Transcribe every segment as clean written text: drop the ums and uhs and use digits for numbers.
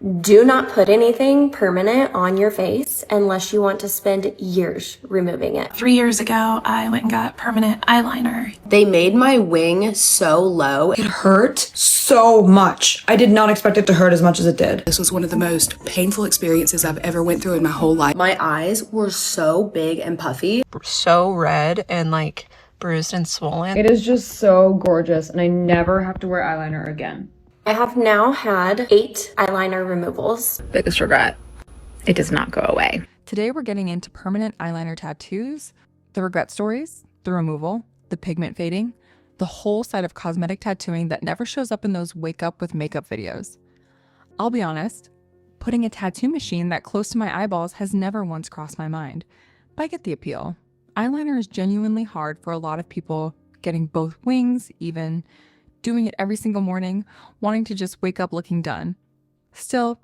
Do not put anything permanent on your face unless you want to spend years removing it. 3 years ago, I went and got permanent eyeliner. They made my wing so low. It hurt so much. I did not expect it to hurt as much as it did. This was one of the most painful experiences I've ever went through in my whole life. My eyes were so big and puffy. So red and like bruised and swollen. It is just so gorgeous, and I never have to wear eyeliner again. I have now had 8 eyeliner removals. Biggest regret, it does not go away. Today we're getting into permanent eyeliner tattoos, the regret stories, the removal, the pigment fading, the whole side of cosmetic tattooing that never shows up in those wake up with makeup videos. I'll be honest, putting a tattoo machine that close to my eyeballs has never once crossed my mind, but I get the appeal. Eyeliner is genuinely hard for a lot of people, getting both wings, even doing it every single morning, wanting to just wake up looking done. Still,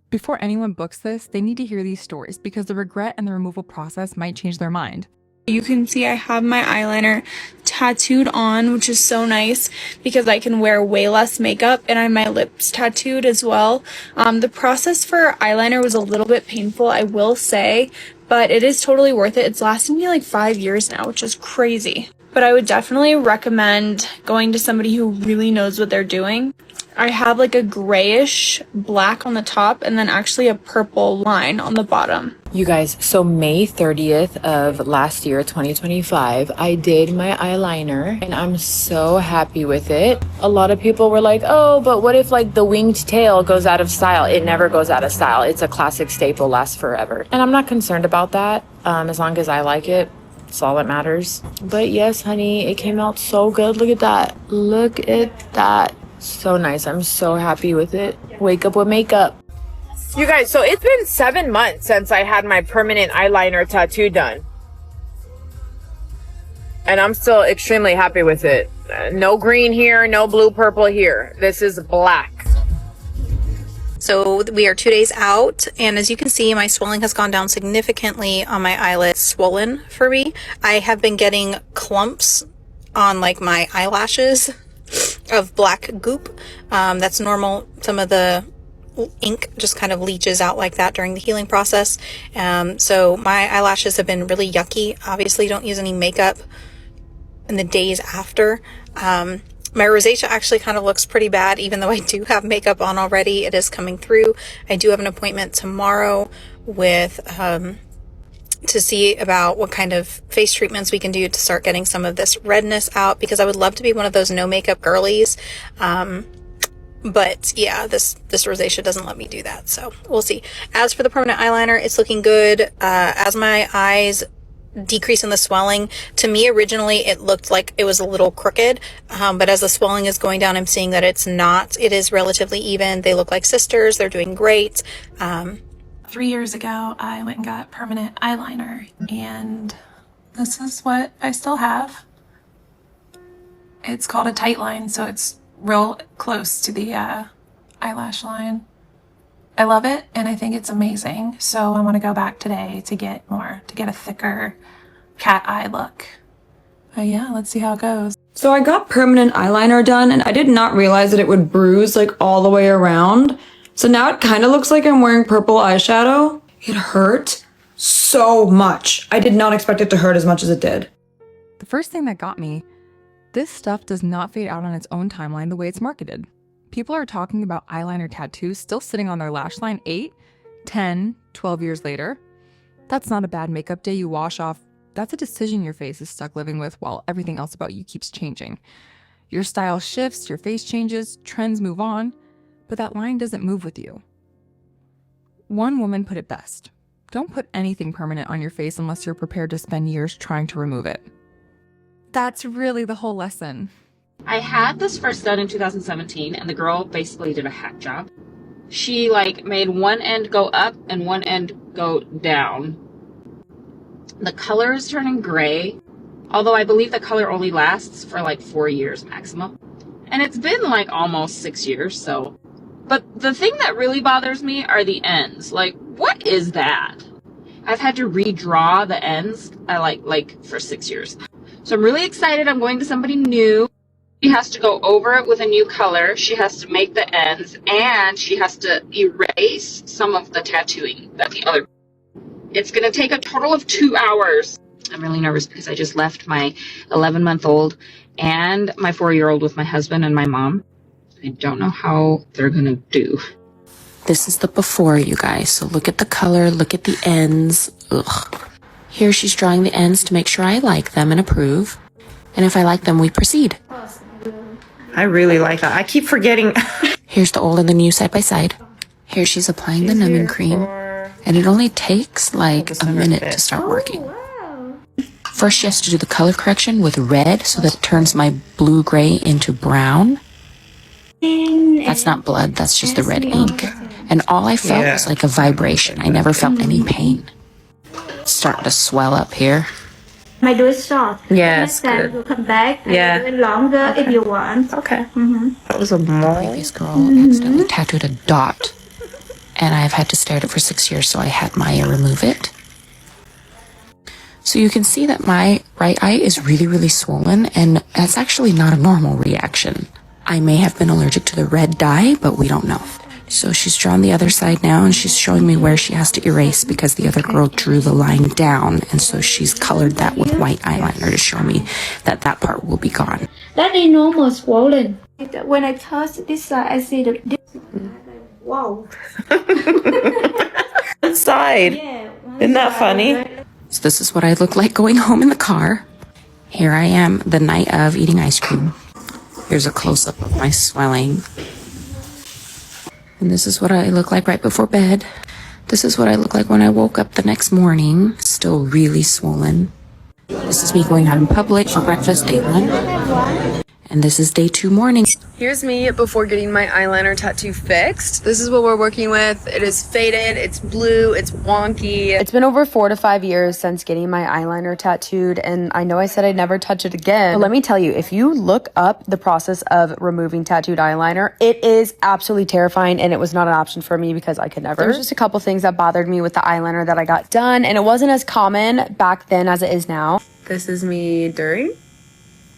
before anyone books this, they need to hear these stories because the regret and the removal process might change their mind. You can see I have my eyeliner tattooed on, which is so nice because I can wear way less makeup, and I have my lips tattooed as well. The process for eyeliner was a little bit painful, I will say, but it is totally worth it. It's lasted me like 5 years now, which is crazy. But I would definitely recommend going to somebody who really knows what they're doing. I have like a grayish black on the top and then actually a purple line on the bottom. You guys, so May 30th of last year, 2025, I did my eyeliner and I'm so happy with it. A lot of people were like, oh, but what if like the winged tail goes out of style? It never goes out of style. It's a classic staple, lasts forever. And I'm not concerned about that as long as I like it. That's all that matters. But yes, honey, it came out so good. Look at that. Look at that. So nice. I'm so happy with it. Wake up with makeup. You guys, so it's been 7 months since I had my permanent eyeliner tattoo done. And I'm still extremely happy with it. No green here, no blue, purple here. This is black. So we are 2 days out, and as you can see, my swelling has gone down significantly on my eyelids. Swollen for me. I have been getting clumps on like my eyelashes of black goop. That's normal. Some of the ink just kind of leaches out like that during the healing process. So my eyelashes have been really yucky. Obviously don't use any makeup in the days after. My rosacea actually kind of looks pretty bad, even though I do have makeup on already. It is coming through. I do have an appointment tomorrow with to see about what kind of face treatments we can do to start getting some of this redness out, because I would love to be one of those no makeup girlies. But yeah, this rosacea doesn't let me do that, so we'll see. As for the permanent eyeliner, it's looking good. As my eyes decrease in the swelling, to me originally it looked like it was a little crooked, but as the swelling is going down, I'm seeing that it's not. It is relatively even. They look like sisters. They're doing great. 3 years ago, I went and got permanent eyeliner, and this is what I still have. It's called a tight line, so it's real close to the eyelash line. I love it, and I think it's amazing. So I want to go back today to get a thicker cat eye look. But yeah, let's see how it goes. So I got permanent eyeliner done, and I did not realize that it would bruise like all the way around. So now it kind of looks like I'm wearing purple eyeshadow. It hurt so much. I did not expect it to hurt as much as it did. The first thing that got me, this stuff does not fade out on its own timeline the way it's marketed. People are talking about eyeliner tattoos still sitting on their lash line 8, 10, 12 years later. That's not a bad makeup day you wash off. That's a decision your face is stuck living with while everything else about you keeps changing. Your style shifts, your face changes, trends move on, but that line doesn't move with you. One woman put it best. Don't put anything permanent on your face unless you're prepared to spend years trying to remove it. That's really the whole lesson. I had this first done in 2017, and the girl basically did a hack job. She like made one end go up and one end go down. The color is turning gray, although I believe the color only lasts for like 4 years maximum. And it's been like almost 6 years, so. But the thing that really bothers me are the ends. Like, what is that? I've had to redraw the ends like for 6 years. So I'm really excited. I'm going to somebody new. She has to go over it with a new color. She has to make the ends, and she has to erase some of the tattooing that the other. It's going to take a total of 2 hours. I'm really nervous because I just left my 11-month-old and my 4-year-old with my husband and my mom. I don't know how they're going to do. This is the before, you guys. So look at the color, look at the ends. Ugh. Here she's drawing the ends to make sure I like them and approve. And if I like them, we proceed. I really like that. I keep forgetting. Here's the old and the new side by side. Here she's applying the numbing cream. And it only takes like a minute to start working. First she has to do the color correction with red so that it turns my blue-gray into brown. That's not blood, that's just the red ink. And all I felt was like a vibration. I never felt any pain. It's starting to swell up here. I do it short. Yes, Next time good. you come back and Yeah. do it longer if you want. Okay. Mm-hmm. That was a mole. Previous girl accidentally tattooed a dot. And I've had to stare at it for 6 years, so I had Maya remove it. So you can see that my right eye is really, really swollen, and that's actually not a normal reaction. I may have been allergic to the red dye, but we don't know. So she's drawn the other side now, and she's showing me where she has to erase because the other girl drew the line down, and so she's colored that with white eyeliner to show me that that part will be gone. That is normal swollen. When I touch this side, I see the. Wow. Inside. Isn't that funny? So this is what I look like going home in the car. Here I am the night of eating ice cream. Here's a close-up of my swelling. And this is what I look like right before bed. This is what I look like when I woke up the next morning, still really swollen. This is me going out in public for breakfast, day 1. And this is day 2 morning. Here's me before getting my eyeliner tattoo fixed. This is what we're working with. It is faded, it's blue, it's wonky. It's been over 4 to 5 years since getting my eyeliner tattooed, and I know I said I'd never touch it again. But let me tell you, if you look up the process of removing tattooed eyeliner, it is absolutely terrifying, and it was not an option for me because I could never. There's just a couple things that bothered me with the eyeliner that I got done, and it wasn't as common back then as it is now. This is me during.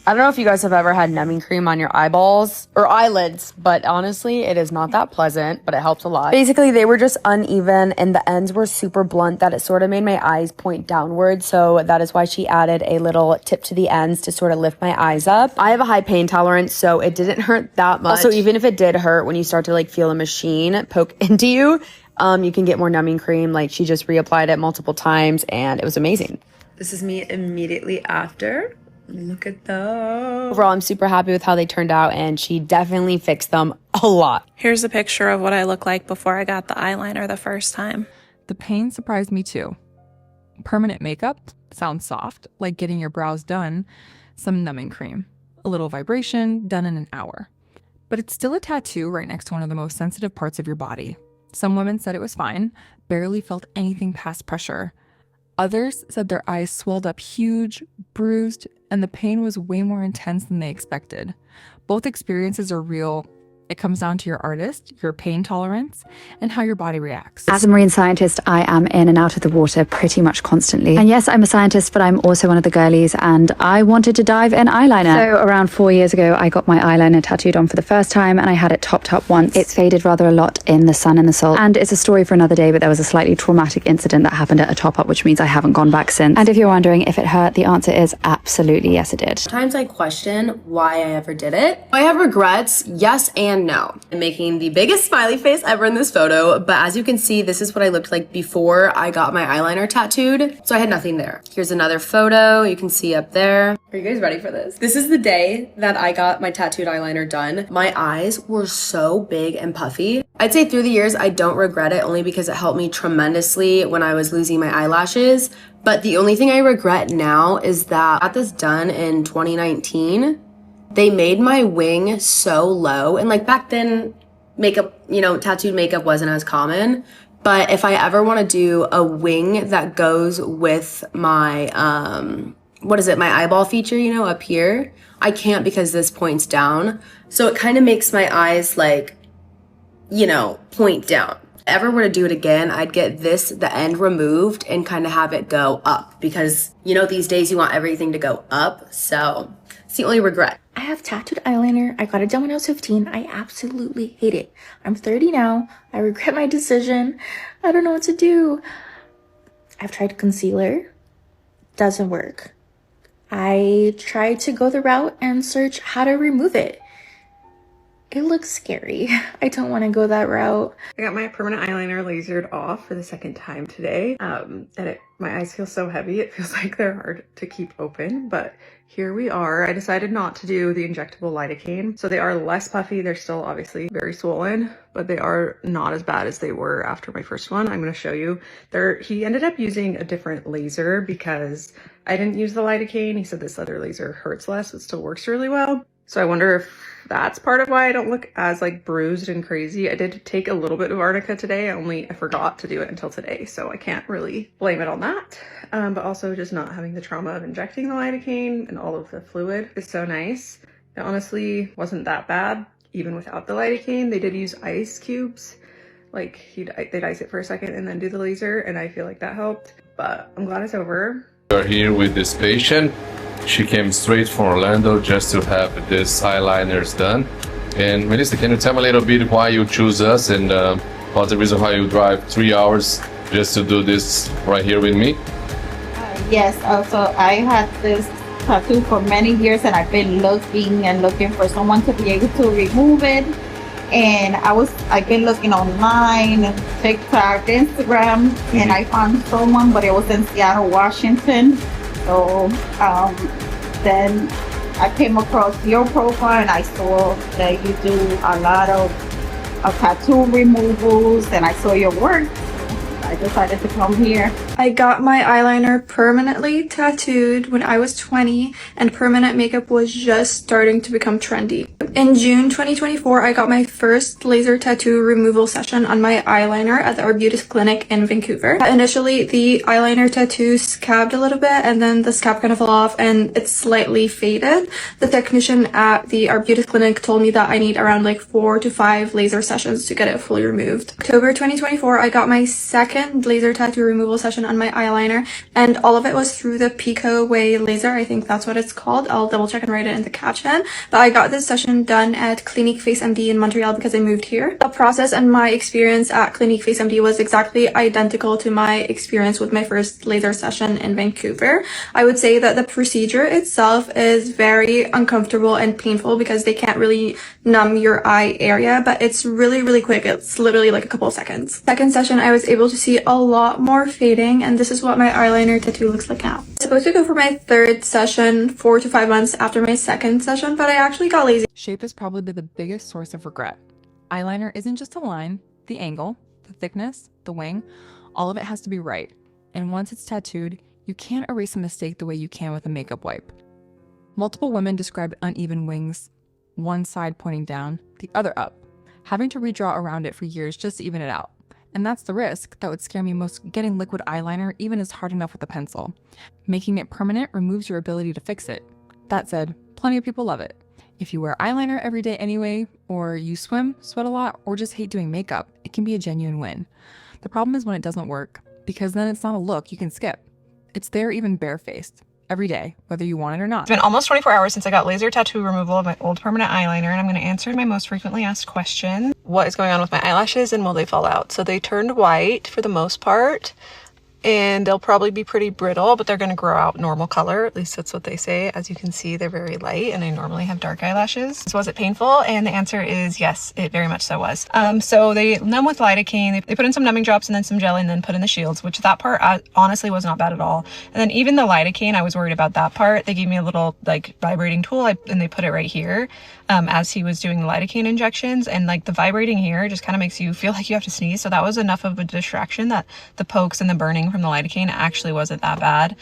I don't know if you guys have ever had numbing cream on your eyeballs or eyelids, but honestly, it is not that pleasant, but it helps a lot. Basically, they were just uneven and the ends were super blunt that it sort of made my eyes point downward. So that is why she added a little tip to the ends to sort of lift my eyes up. I have a high pain tolerance, so it didn't hurt that much. Also, even if it did hurt, when you start to like feel a machine poke into you, you can get more numbing cream. Like she just reapplied it multiple times and it was amazing. This is me immediately after. Look at those. Overall, I'm super happy with how they turned out, and she definitely fixed them a lot. Here's a picture of what I look like before I got the eyeliner the first time. The pain surprised me too. Permanent makeup sounds soft, like getting your brows done, some numbing cream, a little vibration, done in an hour. But it's still a tattoo right next to one of the most sensitive parts of your body. Some women said it was fine, barely felt anything past pressure. Others said their eyes swelled up huge, bruised, and the pain was way more intense than they expected. Both experiences are real. It comes down to your artist, your pain tolerance, and how your body reacts. As a marine scientist, I am in and out of the water pretty much constantly. And yes, I'm a scientist, but I'm also one of the girlies, and I wanted to dive in eyeliner. So around 4 years ago, I got my eyeliner tattooed on for the first time, and I had it topped up once. It's faded rather a lot in the sun and the salt, and it's a story for another day, but there was a slightly traumatic incident that happened at a top-up, which means I haven't gone back since. And if you're wondering if it hurt, the answer is absolutely yes, it did. Sometimes I question why I ever did it. I have regrets, yes and no. I'm making the biggest smiley face ever in this photo, but as you can see, this is what I looked like before I got my eyeliner tattooed. So I had nothing there. Here's another photo you can see up there. Are you guys ready for this? This is the day that I got my tattooed eyeliner done. My eyes were so big and puffy. I'd say through the years, I don't regret it only because it helped me tremendously when I was losing my eyelashes. But the only thing I regret now is that I got this done in 2019. They made my wing so low, and like back then, makeup, you know, tattooed makeup wasn't as common. But if I ever want to do a wing that goes with my, my eyeball feature, you know, up here, I can't because this points down. So it kind of makes my eyes like, you know, point down. If I ever were to do it again, I'd get the end removed and kind of have it go up because, you know, these days you want everything to go up. So It's the only regret. I have tattooed eyeliner. I got it done when I was 15. I absolutely hate it. I'm 30 now. I regret my decision. I don't know what to do. I've tried concealer. Doesn't work. I tried to go the route and search how to remove it. It looks scary. I don't want to go that route. I got my permanent eyeliner lasered off for the second time today. My eyes feel so heavy. It feels like they're hard to keep open, but here we are. I decided not to do the injectable lidocaine. So they are less puffy. They're still obviously very swollen, but they are not as bad as they were after my first one. I'm going to show you. He ended up using a different laser because I didn't use the lidocaine. He said this other laser hurts less. It still works really well. So I wonder if that's part of why I don't look as like bruised and crazy. I did take a little bit of arnica today. I forgot to do it until today, so I can't really blame it on that. But also just not having the trauma of injecting the lidocaine and all of the fluid is so nice. It honestly wasn't that bad even without the lidocaine. They did use ice cubes. Like they'd ice it for a second and then do the laser, and I feel like that helped. But I'm glad it's over. We are here with this patient. She came straight from Orlando just to have this eyeliners done. And Melissa, can you tell me a little bit why you choose us and what's the reason why you drive 3 hours just to do this right here with me? Yes, also I had this tattoo for many years and I've been looking for someone to be able to remove it. And I've been looking online, TikTok, Instagram, and I found someone, but it was in Seattle, Washington. So then I came across your profile and I saw that you do a lot of tattoo removals, and I saw your work. I decided to come here. I got my eyeliner permanently tattooed when I was 20, and permanent makeup was just starting to become trendy. In June 2024, I got my first laser tattoo removal session on my eyeliner at the Arbutus Clinic in Vancouver. Initially, the eyeliner tattoo scabbed a little bit, and then the scab kind of fell off and it's slightly faded. The technician at the Arbutus Clinic told me that I need around like 4 to 5 laser sessions to get it fully removed. October 2024, I got my second laser tattoo removal session on my eyeliner, and all of it was through the Pico Way laser. I think that's what it's called. I'll double check and write it in the caption. But I got this session done at Clinique Face MD in Montreal because I moved here. The process and my experience at Clinique Face MD was exactly identical to my experience with my first laser session in Vancouver. I would say that the procedure itself is very uncomfortable and painful because they can't really numb your eye area, but it's really, really quick. It's literally like a couple of seconds. Second session, I was able to see a lot more fading, and this is what my eyeliner tattoo looks like now. I'm supposed to go for my third session 4 to 5 months after my second session, but I actually got lazy. Shape is probably the biggest source of regret. Eyeliner isn't just a line, the angle, the thickness, the wing, all of it has to be right. And once it's tattooed, you can't erase a mistake the way you can with a makeup wipe. Multiple women described uneven wings, one side pointing down, the other up, having to redraw around it for years just to even it out. And that's the risk that would scare me most. Getting liquid eyeliner even is hard enough with a pencil. Making it permanent removes your ability to fix it. That said, plenty of people love it. If you wear eyeliner every day anyway, or you swim, sweat a lot, or just hate doing makeup, it can be a genuine win. The problem is when it doesn't work, because then it's not a look you can skip. It's there even barefaced, every day, whether you want it or not. It's been almost 24 hours since I got laser tattoo removal of my old permanent eyeliner, and I'm going to answer my most frequently asked question. What is going on with my eyelashes and will they fall out? So they turned white for the most part, and they'll probably be pretty brittle, but they're going to grow out normal color. At least that's what they say. As you can see, they're very light, and I normally have dark eyelashes. So was it painful? And the answer is yes, it very much so was. So they numb with lidocaine. They put in some numbing drops and then some jelly and then put in the shields, which that part honestly was not bad at all. And then even the lidocaine, I was worried about that part. They gave me a little like vibrating tool and they put it right here as he was doing the lidocaine injections. And like the vibrating here just kind of makes you feel like you have to sneeze. So that was enough of a distraction that the pokes and the burning from the lidocaine actually wasn't that bad.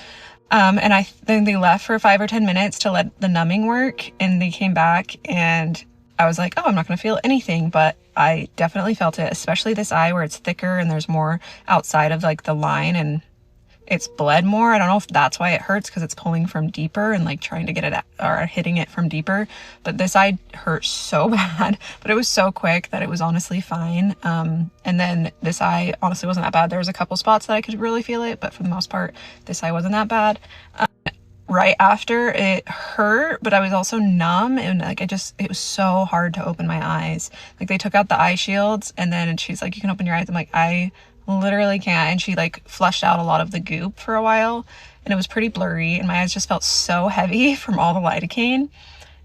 And I think they left for 5 or 10 minutes to let the numbing work, and they came back and I was like, oh, I'm not going to feel anything, but I definitely felt it, especially this eye where it's thicker and there's more outside of like the line and it's bled more. I don't know if that's why it hurts, because it's pulling from deeper and like trying to get it out, or hitting it from deeper. But this eye hurt so bad, but it was so quick that it was honestly fine. And then this eye honestly wasn't that bad. There was a couple spots that I could really feel it, but for the most part, this eye wasn't that bad. right after it hurt, but I was also numb, and like it was so hard to open my eyes. Like they took out the eye shields, and then she's like, you can open your eyes. I'm like, I literally can't. And she like flushed out a lot of the goop for a while, and it was pretty blurry, and my eyes just felt so heavy from all the lidocaine,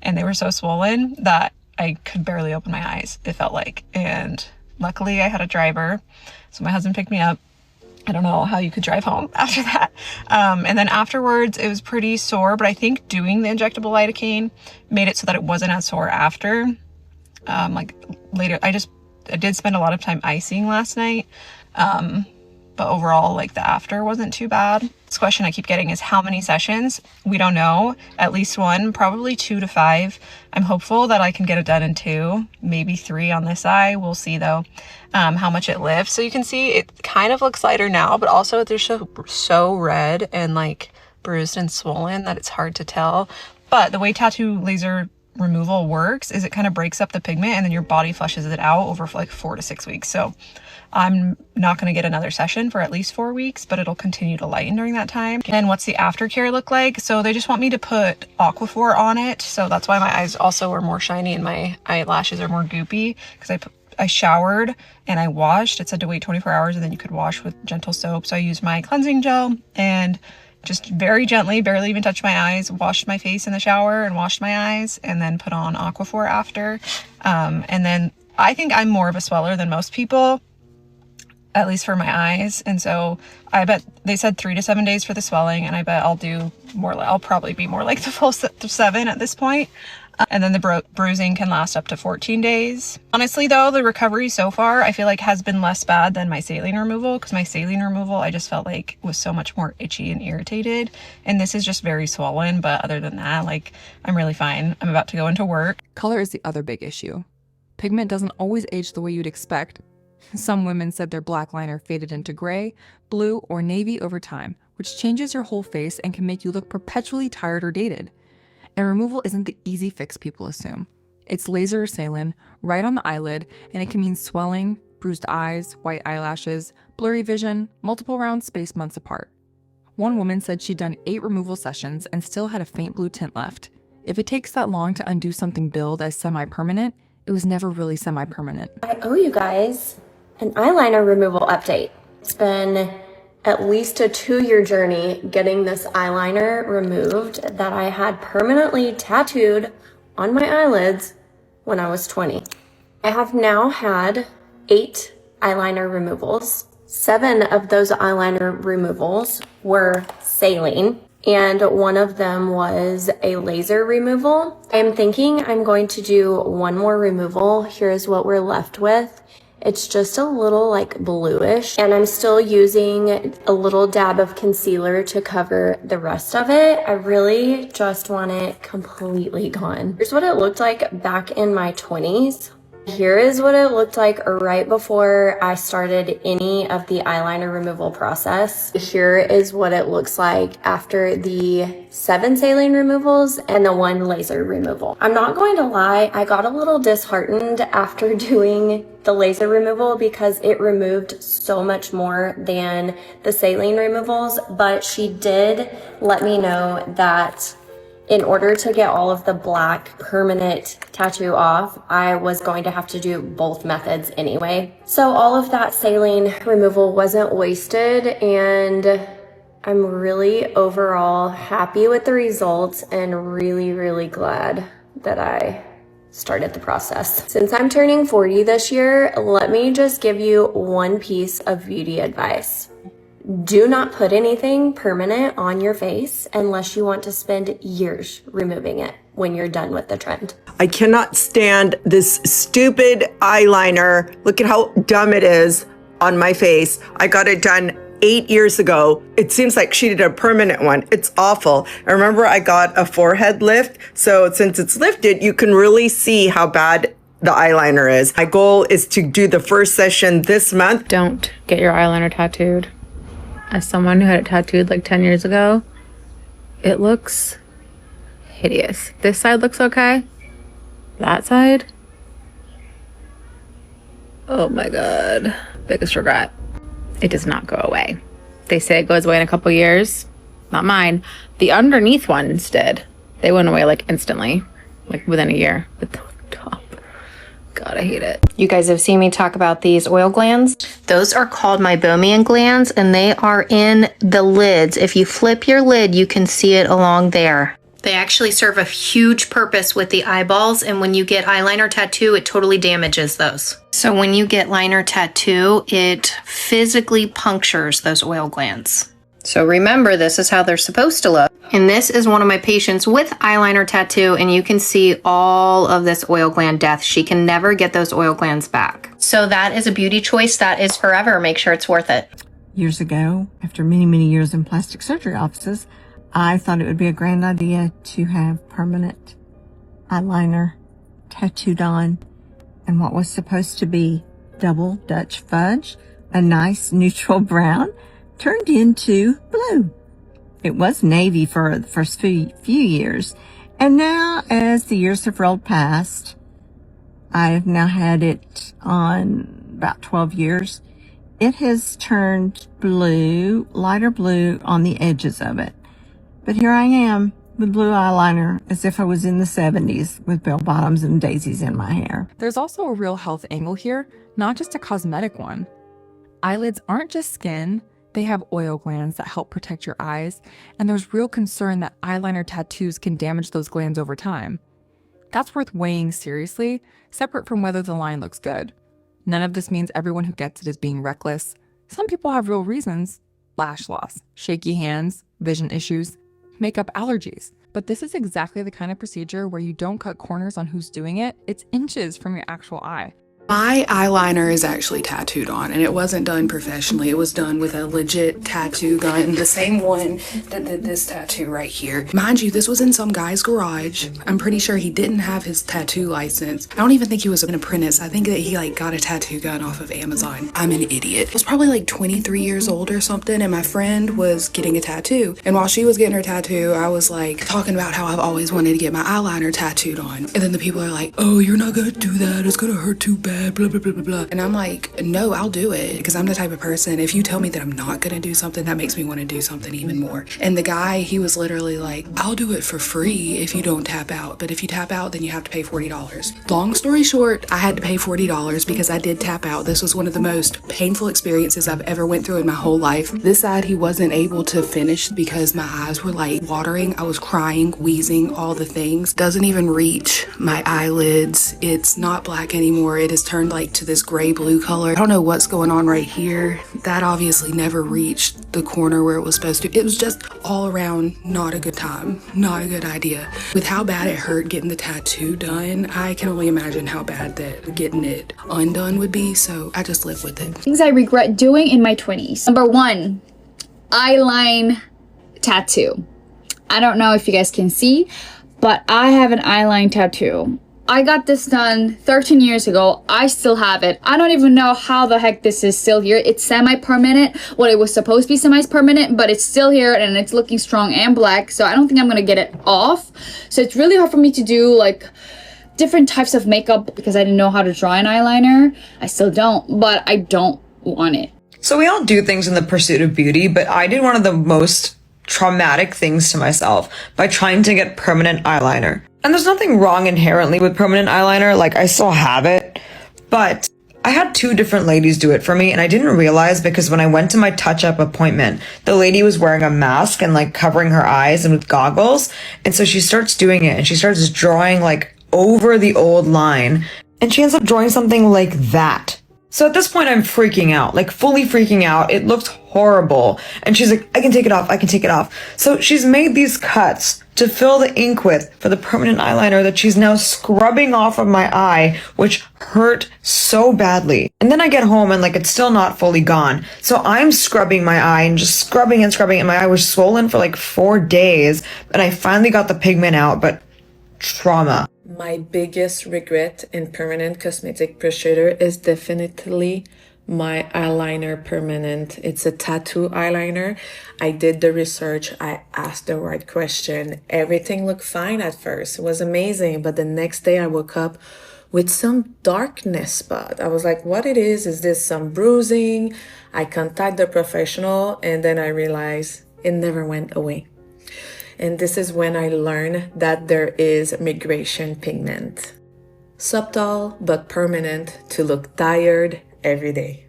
and they were so swollen that I could barely open my eyes, it felt like. And luckily I had a driver, so my husband picked me up. I don't know how you could drive home after that. And then afterwards, it was pretty sore, but I think doing the injectable lidocaine made it so that it wasn't as sore after. Like later, I did spend a lot of time icing last night. But overall, like the after wasn't too bad. This question I keep getting is how many sessions? We don't know. At least one, probably 2 to 5. I'm hopeful that I can get it done in 2, maybe 3 on this eye. We'll see though, how much it lifts. So you can see it kind of looks lighter now, but also they're so red and like bruised and swollen that it's hard to tell. But the way tattoo laser removal works is it kind of breaks up the pigment and then your body flushes it out over like 4 to 6 weeks. So I'm not going to get another session for at least 4 weeks, but it'll continue to lighten during that time. And what's the aftercare look like? So they just want me to put Aquaphor on it. So that's why my eyes also are more shiny and my eyelashes are more goopy, because I showered and I washed. It said to wait 24 hours and then you could wash with gentle soap. So I used my cleansing gel and just very gently, barely even touched my eyes, washed my face in the shower and washed my eyes, and then put on Aquaphor after. And then I think I'm more of a sweller than most people, at least for my eyes. And so I bet they said 3 to 7 days for the swelling, and I bet I'll probably be more like the full 7 at this point. And then the bruising can last up to 14 days. Honestly though, the recovery so far I feel like has been less bad than my saline removal, because my saline removal I just felt like was so much more itchy and irritated, and this is just very swollen. But other than that, like, I'm really fine. I'm about to go into work. Color is the other big issue. Pigment doesn't always age the way you'd expect. Some women said their black liner faded into gray, blue, or navy over time, which changes your whole face and can make you look perpetually tired or dated. And removal isn't the easy fix people assume. It's laser or saline, right on the eyelid, and it can mean swelling, bruised eyes, white eyelashes, blurry vision, multiple rounds spaced months apart. One woman said she'd done 8 removal sessions and still had a faint blue tint left. If it takes that long to undo something billed as semi-permanent, it was never really semi-permanent. I owe you guys an eyeliner removal update. It's been at least a 2-year journey getting this eyeliner removed that I had permanently tattooed on my eyelids when I was 20. I have now had 8 eyeliner removals. 7 of those eyeliner removals were saline, and one of them was a laser removal. I'm thinking I'm going to do one more removal. Here's what we're left with. It's just a little like bluish, and I'm still using a little dab of concealer to cover the rest of it. I really just want it completely gone. Here's what it looked like back in my 20s. Here is what it looked like right before I started any of the eyeliner removal process. Here is what it looks like after the 7 saline removals and the 1 laser removal. I'm not going to lie, I got a little disheartened after doing the laser removal because it removed so much more than the saline removals, but she did let me know that in order to get all of the black permanent tattoo off, I was going to have to do both methods anyway. So all of that saline removal wasn't wasted, and I'm really overall happy with the results and really, really glad that I started the process. Since I'm turning 40 this year, let me just give you one piece of beauty advice. Do not put anything permanent on your face unless you want to spend years removing it when you're done with the trend. I cannot stand this stupid eyeliner. Look at how dumb it is on my face. I got it done 8 years ago. It seems like she did a permanent one. It's awful. I remember I got a forehead lift. So since it's lifted, you can really see how bad the eyeliner is. My goal is to do the first session this month. Don't get your eyeliner tattooed. As someone who had it tattooed like 10 years ago, it looks hideous. This side looks okay. That side? Oh my God. Biggest regret. It does not go away. They say it goes away in a couple years. Not mine. The underneath ones did. They went away like instantly, like within a year. But the top, God, I hate it. You guys have seen me talk about these oil glands. Those are called meibomian glands, and they are in the lids. If you flip your lid, you can see it along there. They actually serve a huge purpose with the eyeballs, and when you get eyeliner tattoo, it totally damages those. So when you get liner tattoo, it physically punctures those oil glands. So remember, this is how they're supposed to look. And this is one of my patients with eyeliner tattoo, and you can see all of this oil gland death. She can never get those oil glands back. So that is a beauty choice that is forever. Make sure it's worth it. Years ago, after many, many years in plastic surgery offices, I thought it would be a grand idea to have permanent eyeliner tattooed on, and what was supposed to be double Dutch fudge, a nice neutral brown, turned into blue. It was navy for the first few years, and now as the years have rolled past, I've now had it on about 12 years. It has turned blue, lighter blue on the edges of it. But here I am with blue eyeliner as if I was in the 70s with bell bottoms and daisies in my hair. There's also a real health angle here, not just a cosmetic one. Eyelids aren't just skin, they have oil glands that help protect your eyes, and there's real concern that eyeliner tattoos can damage those glands over time. That's worth weighing seriously, separate from whether the line looks good. None of this means everyone who gets it is being reckless. Some people have real reasons: lash loss, shaky hands, vision issues, makeup allergies. But this is exactly the kind of procedure where you don't cut corners on who's doing it, it's inches from your actual eye. My eyeliner is actually tattooed on, and it wasn't done professionally. It was done with a legit tattoo gun, the same one that did this tattoo right here. Mind you, this was in some guy's garage. I'm pretty sure he didn't have his tattoo license. I don't even think he was an apprentice. I think that he got a tattoo gun off of Amazon. I'm an idiot. I was probably 23 years old or something, and my friend was getting a tattoo. And while she was getting her tattoo, I was talking about how I've always wanted to get my eyeliner tattooed on. And then the people are like, "Oh, you're not gonna do that. It's gonna hurt too bad. Blah, blah, blah, blah, blah." And I'm like, no, I'll do it, because I'm the type of person, if you tell me that I'm not gonna do something, that makes me want to do something even more. And the guy, he was literally like, "I'll do it for free if you don't tap out, but if you tap out, then you have to pay $40. Long story short, I had to pay $40 because I did tap out. This was one of the most painful experiences I've ever went through in my whole life. This side, he wasn't able to finish because my eyes were watering. I was crying, wheezing, all the things. Doesn't even reach my eyelids. It's not black anymore. It is turned to this gray blue color. I don't know what's going on right here. That obviously never reached the corner where it was supposed to. It was just all around not a good time, not a good idea. With how bad it hurt getting the tattoo done, I can only imagine how bad that getting it undone would be, so I just live with it. Things I regret doing in my 20s. Number one, eyeline tattoo. I don't know if you guys can see, but I have an eyeline tattoo. I got this done 13 years ago. I still have it. I don't even know how the heck this is still here. It's semi-permanent. Well, it was supposed to be semi-permanent, but it's still here and it's looking strong and black. So I don't think I'm gonna get it off. So it's really hard for me to do different types of makeup because I didn't know how to draw an eyeliner. I still don't, but I don't want it. So we all do things in the pursuit of beauty, but I did one of the most traumatic things to myself by trying to get permanent eyeliner. And there's nothing wrong inherently with permanent eyeliner, I still have it, but I had two different ladies do it for me, and I didn't realize because when I went to my touch-up appointment, the lady was wearing a mask and covering her eyes and with goggles, and so she starts doing it and she starts drawing over the old line, and she ends up drawing something like that. So at this point, I'm freaking out, fully freaking out. It looked horrible. And she's like, "I can take it off. I can take it off." So she's made these cuts to fill the ink with for the permanent eyeliner that she's now scrubbing off of my eye, which hurt so badly. And then I get home and it's still not fully gone. So I'm scrubbing my eye and just scrubbing and scrubbing, and my eye was swollen for 4 days. And I finally got the pigment out, but trauma. My biggest regret in permanent cosmetic procedure is definitely my eyeliner permanent. It's a tattoo eyeliner. I did the research. I asked the right question. Everything looked fine at first. It was amazing. But the next day I woke up with some darkness spot. I was like, what it is this some bruising? I contact the professional, and then I realized It never went away. And this is when I learned that there is migration pigment. Subtle but permanent to look tired every day.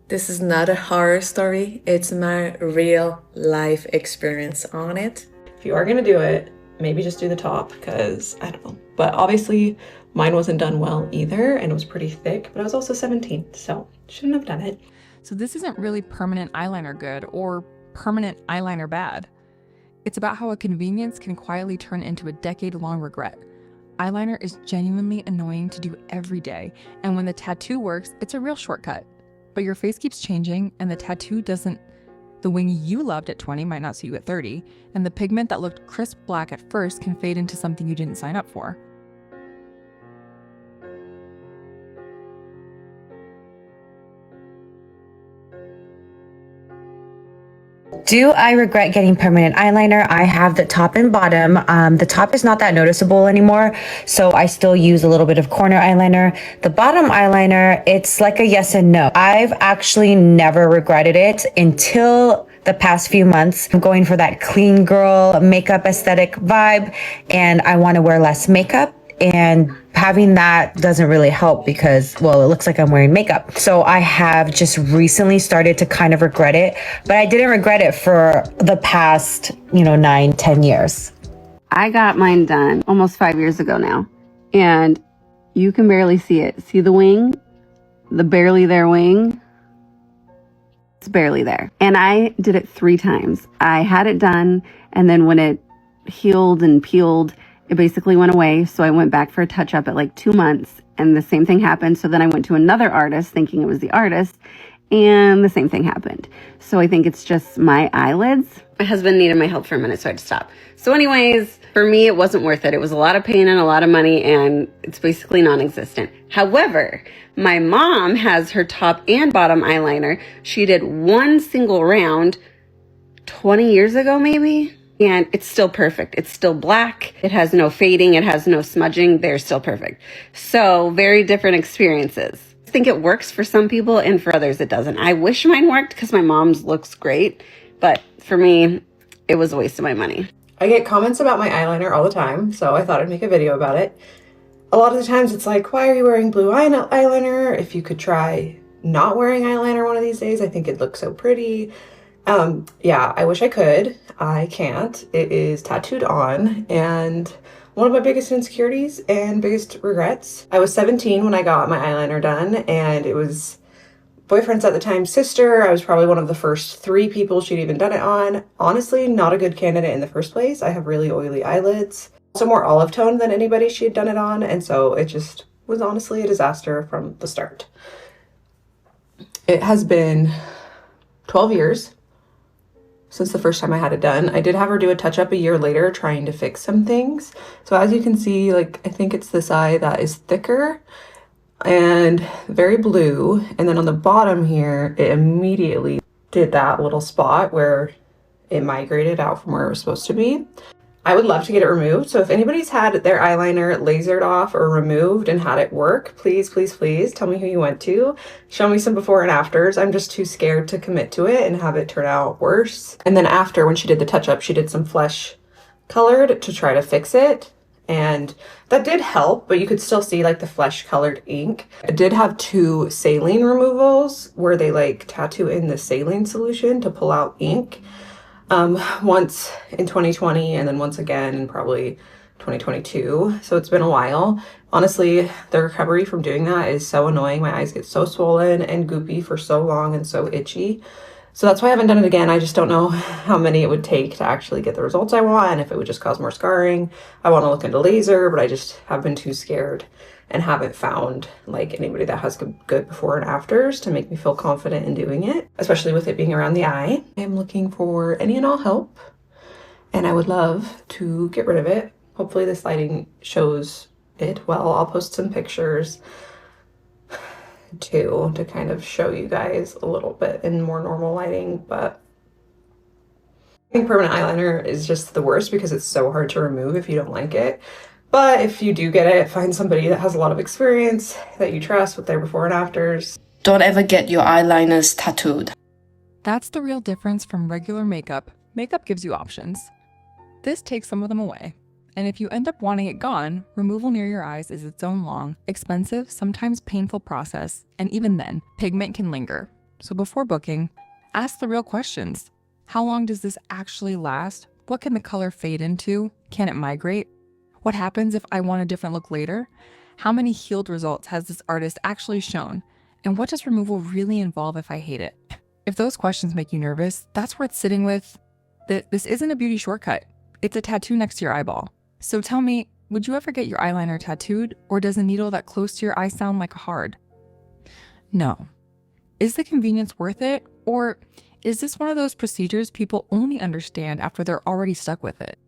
This is not a horror story, it's my real life experience on it. If you are gonna do it, maybe just do the top, because I don't know. But obviously mine wasn't done well either, and it was pretty thick, but I was also 17, so shouldn't have done it. So this isn't really permanent eyeliner good or permanent eyeliner bad. It's about how a convenience can quietly turn into a decade-long regret. Eyeliner is genuinely annoying to do every day, and when the tattoo works, it's a real shortcut. But your face keeps changing, and the tattoo doesn't. The wing you loved at 20 might not suit you at 30, and the pigment that looked crisp black at first can fade into something you didn't sign up for. Do I regret getting permanent eyeliner? I have the top and bottom. The top is not that noticeable anymore, so I still use a little bit of corner eyeliner. The bottom eyeliner, it's like a yes and no. I've actually never regretted it until the past few months. I'm going for that clean girl makeup aesthetic vibe, and I want to wear less makeup. And having that doesn't really help because, well, it looks like I'm wearing makeup. So I have just recently started to kind of regret it, but I didn't regret it for the past, 9-10 years. I got mine done almost 5 years ago now, and you can barely see it. See the wing? The barely there wing? It's barely there. And I did it 3 times. I had it done, and then when it healed and peeled, it basically went away. So I went back for a touch up at like 2 months, and the same thing happened. So then I went to another artist thinking it was the artist, and the same thing happened. So I think it's just my eyelids. My husband needed my help for a minute, so I had to stop. So anyways, for me, it wasn't worth it. It was a lot of pain and a lot of money, and it's basically non-existent. However, my mom has her top and bottom eyeliner. She did one single round 20 years ago, maybe. And it's still perfect. It's still black. It has no fading. It has no smudging. They're still perfect. So very different experiences. I think it works for some people, and for others it doesn't. I wish mine worked because my mom's looks great, but for me, it was a waste of my money. I get comments about my eyeliner all the time, so I thought I'd make a video about it. A lot of the times it's like, why are you wearing blue eyeliner? If you could try not wearing eyeliner one of these days, I think it'd look so pretty. Yeah, I wish I could. I can't. It is tattooed on, and one of my biggest insecurities and biggest regrets. I was 17 when I got my eyeliner done, and it was boyfriend's at the time sister. I was probably one of the first 3 people she'd even done it on. Honestly, not a good candidate in the first place. I have really oily eyelids. Also more olive tone than anybody she had done it on, and so it just was honestly a disaster from the start. It has been 12 years since the first time I had it done. I did have her do a touch-up a year later trying to fix some things. So as you can see, I think it's this eye that is thicker and very blue. And then on the bottom here, it immediately did that little spot where it migrated out from where it was supposed to be. I would love to get it removed. So if anybody's had their eyeliner lasered off or removed and had it work, please, please, please tell me who you went to. Show me some before and afters. I'm just too scared to commit to it and have it turn out worse. And then after, when she did the touch-up, she did some flesh colored to try to fix it. And that did help, but you could still see the flesh colored ink. I did have 2 saline removals where they tattoo in the saline solution to pull out ink. Once in 2020 and then once again in probably 2022. So it's been a while. Honestly, the recovery from doing that is so annoying. My eyes get so swollen and goopy for so long and so itchy. So that's why I haven't done it again. I just don't know how many it would take to actually get the results I want, and if it would just cause more scarring. I want to look into laser, but I just have been too scared and haven't found anybody that has good before and afters to make me feel confident in doing it, especially with it being around the eye. I'm looking for any and all help, and I would love to get rid of it. Hopefully this lighting shows it well. I'll post some pictures too to kind of show you guys a little bit in more normal lighting, but I think permanent eyeliner is just the worst because it's so hard to remove if you don't like it. But if you do get it, find somebody that has a lot of experience that you trust with their before and afters. Don't ever get your eyeliners tattooed. That's the real difference from regular makeup. Makeup gives you options. This takes some of them away. And if you end up wanting it gone, removal near your eyes is its own long, expensive, sometimes painful process, and even then, pigment can linger. So before booking, ask the real questions. How long does this actually last? What can the color fade into? Can it migrate? What happens if I want a different look later? How many healed results has this artist actually shown? And what does removal really involve if I hate it? If those questions make you nervous, that's worth sitting with. This isn't a beauty shortcut. It's a tattoo next to your eyeball. So tell me, would you ever get your eyeliner tattooed, or does a needle that close to your eye sound like hard? No. Is the convenience worth it, or is this one of those procedures people only understand after they're already stuck with it?